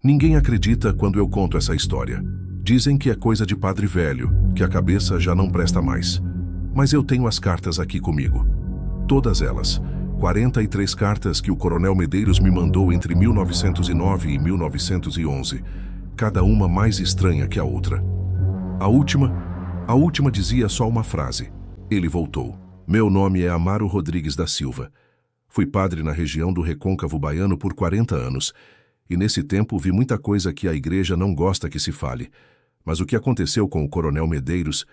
Ninguém acredita quando eu conto essa história. Dizem que é coisa de padre velho, que a cabeça já não presta mais. Mas eu tenho as cartas aqui comigo. Todas elas. 43 cartas que o Coronel Medeiros me mandou entre 1909 e 1911. Cada uma mais estranha que a outra. A última dizia só uma frase. Ele voltou. Meu nome é Amaro Rodrigues da Silva. Fui padre na região do Recôncavo Baiano por 40 anos. E nesse tempo vi muita coisa que a igreja não gosta que se fale. Mas o que aconteceu com o Coronel Medeiros,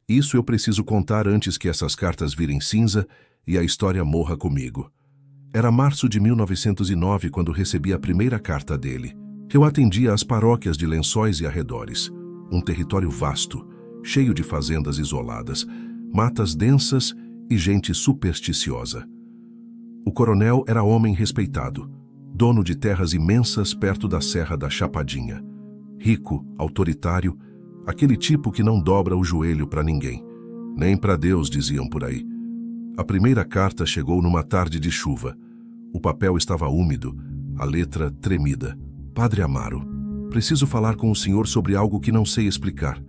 isso eu preciso contar antes que essas cartas virem cinza e a história morra comigo. Era março de 1909 quando recebi a primeira carta dele. Eu atendia às paróquias de Lençóis e arredores. Um território vasto, cheio de fazendas isoladas, matas densas e gente supersticiosa. O coronel era homem respeitado, dono de terras imensas perto da Serra da Chapadinha. Rico, autoritário, aquele tipo que não dobra o joelho para ninguém. Nem para Deus, diziam por aí. A primeira carta chegou numa tarde de chuva. O papel estava úmido, a letra tremida. Padre Amaro, preciso falar com o senhor sobre algo que não sei explicar.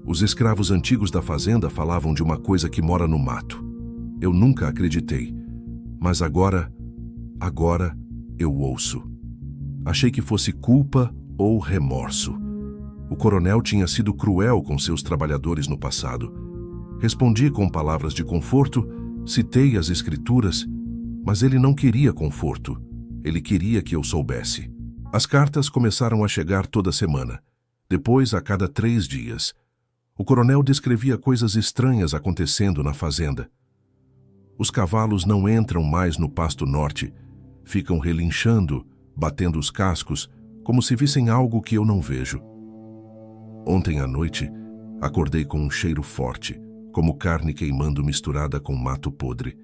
Os escravos antigos da fazenda falavam de uma coisa que mora no mato. Eu nunca acreditei. Mas agora eu ouço. Achei que fosse culpa ou remorso. O coronel tinha sido cruel com seus trabalhadores no passado. Respondi com palavras de conforto, citei as escrituras, mas ele não queria conforto. Ele queria que eu soubesse. As cartas começaram a chegar toda semana, depois a cada 3 dias. O coronel descrevia coisas estranhas acontecendo na fazenda. Os cavalos não entram mais no pasto norte, ficam relinchando, batendo os cascos, como se vissem algo que eu não vejo. Ontem à noite, acordei com um cheiro forte, como carne queimando misturada com mato podre,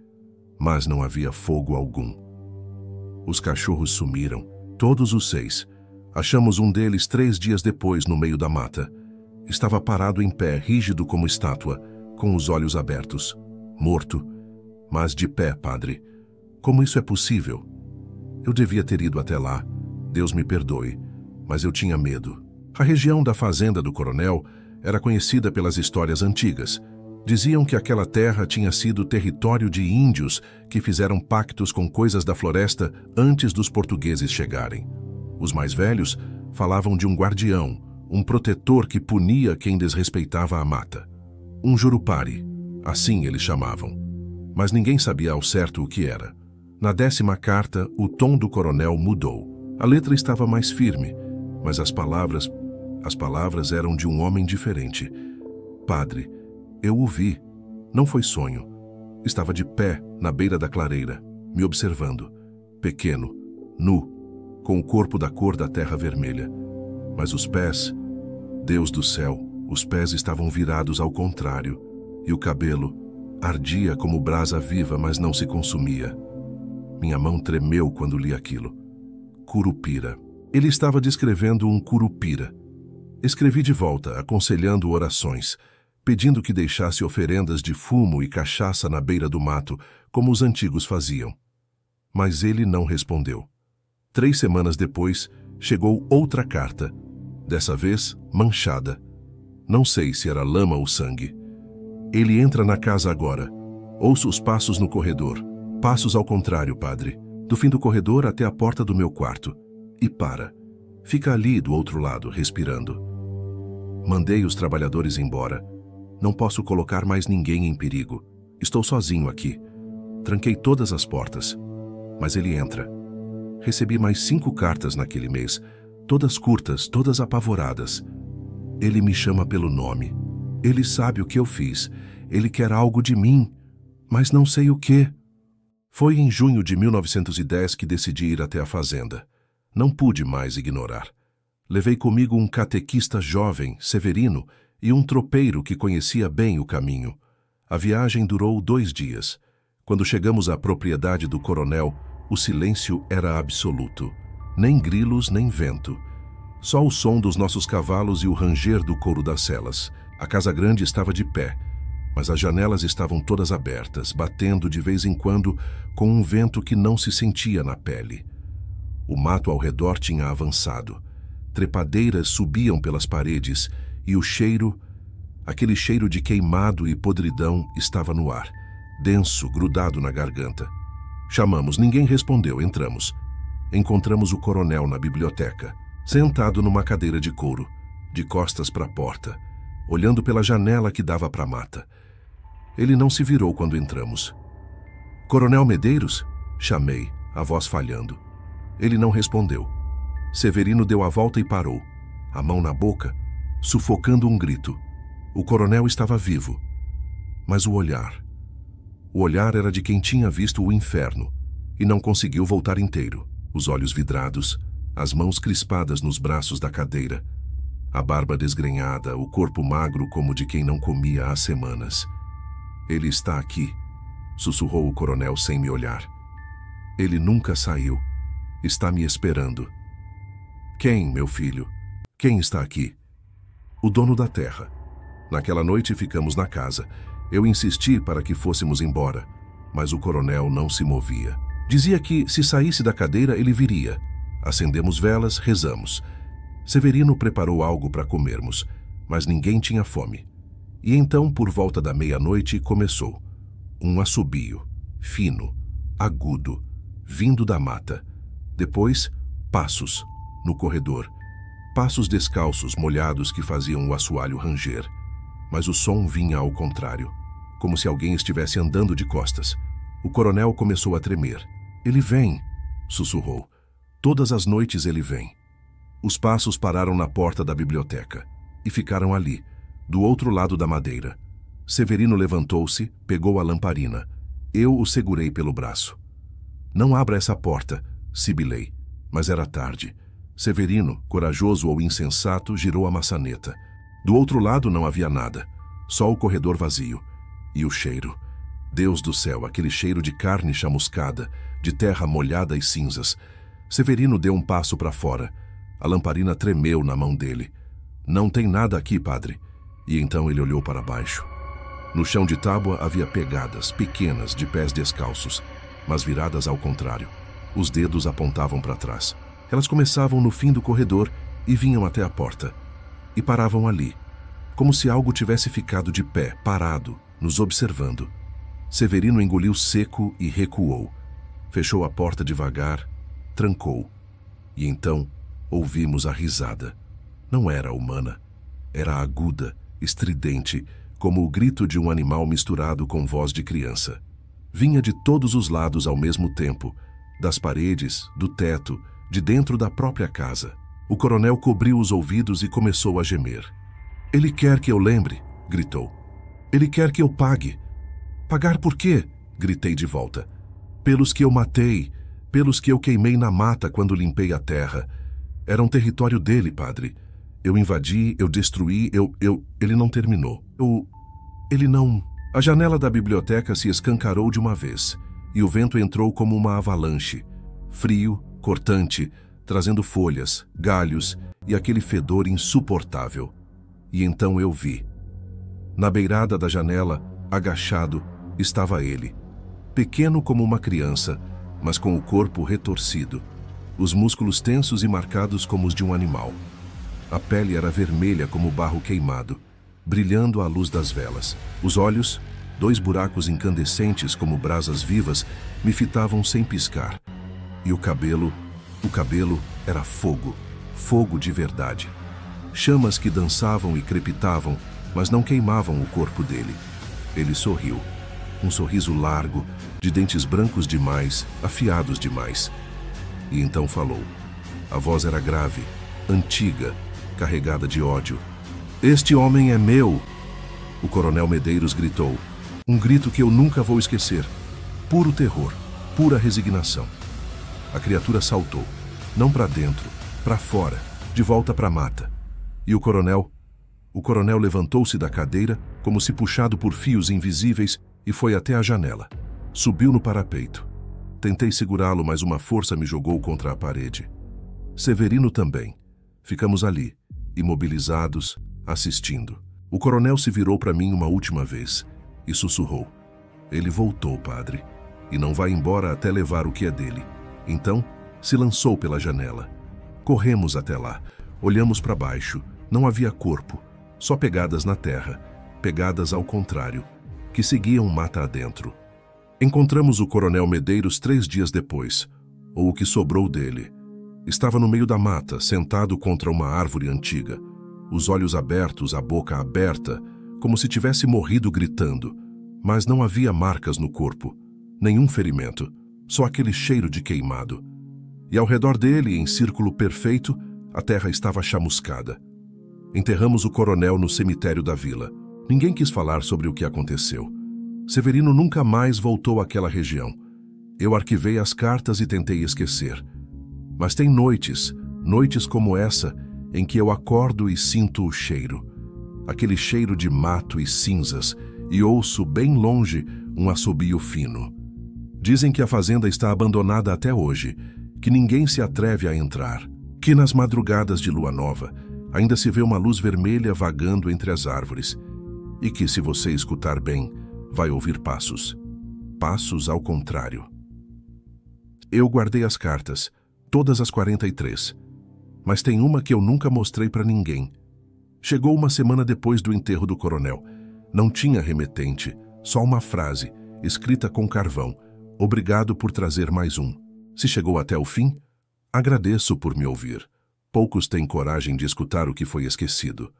mas não havia fogo algum. Os cachorros sumiram, todos os 6. Achamos um deles 3 dias depois no meio da mata. Estava parado em pé, rígido como estátua, com os olhos abertos. Morto, mas de pé, padre. Como isso é possível? Eu devia ter ido até lá. Deus me perdoe, mas eu tinha medo. A região da fazenda do coronel era conhecida pelas histórias antigas. Diziam que aquela terra tinha sido território de índios que fizeram pactos com coisas da floresta antes dos portugueses chegarem. Os mais velhos falavam de um guardião, um protetor que punia quem desrespeitava a mata. Um jurupari, assim eles chamavam. Mas ninguém sabia ao certo o que era. Na 10ª carta, o tom do coronel mudou. A letra estava mais firme, mas as palavras eram de um homem diferente. Padre, eu o vi. Não foi sonho. Estava de pé, na beira da clareira, me observando. Pequeno, nu, com o corpo da cor da terra vermelha. Mas os pés, Deus do céu, os pés estavam virados ao contrário. E o cabelo ardia como brasa viva, mas não se consumia. Minha mão tremeu quando li aquilo. Curupira. Ele estava descrevendo um curupira. Escrevi de volta, aconselhando orações, pedindo que deixasse oferendas de fumo e cachaça na beira do mato, como os antigos faziam. Mas ele não respondeu. 3 semanas depois, chegou outra carta, dessa vez manchada. Não sei se era lama ou sangue. Ele entra na casa agora. Ouço os passos no corredor. Passos ao contrário, padre. Do fim do corredor até a porta do meu quarto. E para. Fica ali do outro lado, respirando. Mandei os trabalhadores embora. Não posso colocar mais ninguém em perigo. Estou sozinho aqui. Tranquei todas as portas. Mas ele entra. Recebi mais 5 cartas naquele mês. Todas curtas, todas apavoradas. Ele me chama pelo nome. Ele sabe o que eu fiz. Ele quer algo de mim. Mas não sei o quê. Foi em junho de 1910 que decidi ir até a fazenda. Não pude mais ignorar. Levei comigo um catequista jovem, Severino, e um tropeiro que conhecia bem o caminho. A viagem durou 2 dias. Quando chegamos à propriedade do coronel, o silêncio era absoluto. Nem grilos, nem vento. Só o som dos nossos cavalos e o ranger do couro das celas. A casa grande estava de pé, mas as janelas estavam todas abertas, batendo de vez em quando com um vento que não se sentia na pele. O mato ao redor tinha avançado. trepadeiras subiam pelas paredes e o cheiro, aquele cheiro de queimado e podridão, estava no ar, denso, grudado na garganta. Chamamos, ninguém respondeu, entramos. Encontramos o coronel na biblioteca, sentado numa cadeira de couro, de costas para a porta, olhando pela janela que dava para a mata. Ele não se virou quando entramos. "Coronel Medeiros?" Chamei, a voz falhando. Ele não respondeu. Severino deu a volta e parou, a mão na boca, sufocando um grito. O coronel estava vivo, mas o olhar era de quem tinha visto o inferno e não conseguiu voltar inteiro. Os olhos vidrados, as mãos crispadas nos braços da cadeira, a barba desgrenhada, o corpo magro como de quem não comia há semanas. "Ele está aqui", sussurrou o coronel sem me olhar. "Ele nunca saiu. Está me esperando." "Quem, meu filho? Quem está aqui?" "O dono da terra. Naquela noite ficamos na casa. Eu insisti para que fôssemos embora, mas o coronel não se movia. Dizia que, se saísse da cadeira, ele viria. Acendemos velas, rezamos. Severino preparou algo para comermos, mas ninguém tinha fome. E então, por volta da meia-noite, começou. Um assobio, fino, agudo, vindo da mata. Depois, passos, no corredor. Passos descalços, molhados, que faziam o assoalho ranger. Mas o som vinha ao contrário, como se alguém estivesse andando de costas. O coronel começou a tremer. "Ele vem", sussurrou. "Todas as noites ele vem." Os passos pararam na porta da biblioteca e ficaram ali, do outro lado da madeira. Severino levantou-se, pegou a lamparina. Eu o segurei pelo braço. "Não abra essa porta", sibilei, mas era tarde. Severino, corajoso ou insensato, girou a maçaneta. Do outro lado não havia nada, só o corredor vazio. E o cheiro. Deus do céu, aquele cheiro de carne chamuscada, de terra molhada e cinzas. Severino deu um passo para fora. A lamparina tremeu na mão dele. "Não tem nada aqui, padre." E então ele olhou para baixo. No chão de tábua havia pegadas pequenas de pés descalços, mas viradas ao contrário. Os dedos apontavam para trás. Elas começavam no fim do corredor e vinham até a porta. E paravam ali, como se algo tivesse ficado de pé, parado, nos observando. Severino engoliu seco e recuou. Fechou a porta devagar, trancou. E então ouvimos a risada. Não era humana. Era aguda, estridente, como o grito de um animal misturado com voz de criança. Vinha de todos os lados ao mesmo tempo, das paredes, do teto, de dentro da própria casa. O coronel cobriu os ouvidos e começou a gemer. "Ele quer que eu lembre", gritou. "Ele quer que eu pague." "Pagar por quê?", gritei de volta. "Pelos que eu matei, pelos que eu queimei na mata quando limpei a terra. Era um território dele, padre. Eu invadi, eu destruí, Ele não terminou. Ele não..." A janela da biblioteca se escancarou de uma vez, e o vento entrou como uma avalanche, frio, cortante, trazendo folhas, galhos e aquele fedor insuportável. E então eu vi. Na beirada da janela, agachado, estava ele. Pequeno como uma criança, mas com o corpo retorcido, os músculos tensos e marcados como os de um animal. A pele era vermelha como barro queimado, brilhando à luz das velas. Os olhos, 2 buracos incandescentes como brasas vivas, me fitavam sem piscar. E o cabelo era fogo, fogo de verdade. Chamas que dançavam e crepitavam, mas não queimavam o corpo dele. Ele sorriu. Um sorriso largo, de dentes brancos demais, afiados demais. E então falou. A voz era grave, antiga, carregada de ódio. "Este homem é meu!" O coronel Medeiros gritou. Um grito que eu nunca vou esquecer. Puro terror, pura resignação. A criatura saltou, não para dentro, para fora, de volta para a mata. E o coronel levantou-se da cadeira, como se puxado por fios invisíveis, e foi até a janela. Subiu no parapeito. Tentei segurá-lo, mas uma força me jogou contra a parede. Severino também. Ficamos ali, imobilizados, assistindo. O coronel se virou para mim uma última vez e sussurrou. "Ele voltou, padre, e não vai embora até levar o que é dele." Então, se lançou pela janela. Corremos até lá. Olhamos para baixo. Não havia corpo, só pegadas na terra, pegadas ao contrário, que seguiam mata adentro. Encontramos o coronel Medeiros 3 dias depois, ou o que sobrou dele. Estava no meio da mata, sentado contra uma árvore antiga, os olhos abertos, a boca aberta, como se tivesse morrido gritando, mas não havia marcas no corpo, nenhum ferimento, só aquele cheiro de queimado. E ao redor dele, em círculo perfeito, a terra estava chamuscada. Enterramos o coronel no cemitério da vila. Ninguém quis falar sobre o que aconteceu. Severino nunca mais voltou àquela região. Eu arquivei as cartas e tentei esquecer. Mas tem noites como essa, em que eu acordo e sinto o cheiro. Aquele cheiro de mato e cinzas, e ouço bem longe um assobio fino. Dizem que a fazenda está abandonada até hoje, que ninguém se atreve a entrar, que nas madrugadas de lua nova ainda se vê uma luz vermelha vagando entre as árvores, e que, se você escutar bem, vai ouvir passos. Passos ao contrário. Eu guardei as cartas, todas as 43, mas tem uma que eu nunca mostrei para ninguém. Chegou uma semana depois do enterro do coronel. Não tinha remetente, só uma frase, escrita com carvão. Obrigado por trazer mais um. Se chegou até o fim, agradeço por me ouvir. Poucos têm coragem de escutar o que foi esquecido.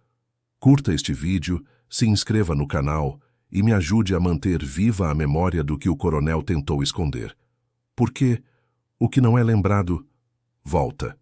Curta este vídeo, se inscreva no canal e me ajude a manter viva a memória do que o coronel tentou esconder. Porque o que não é lembrado, volta.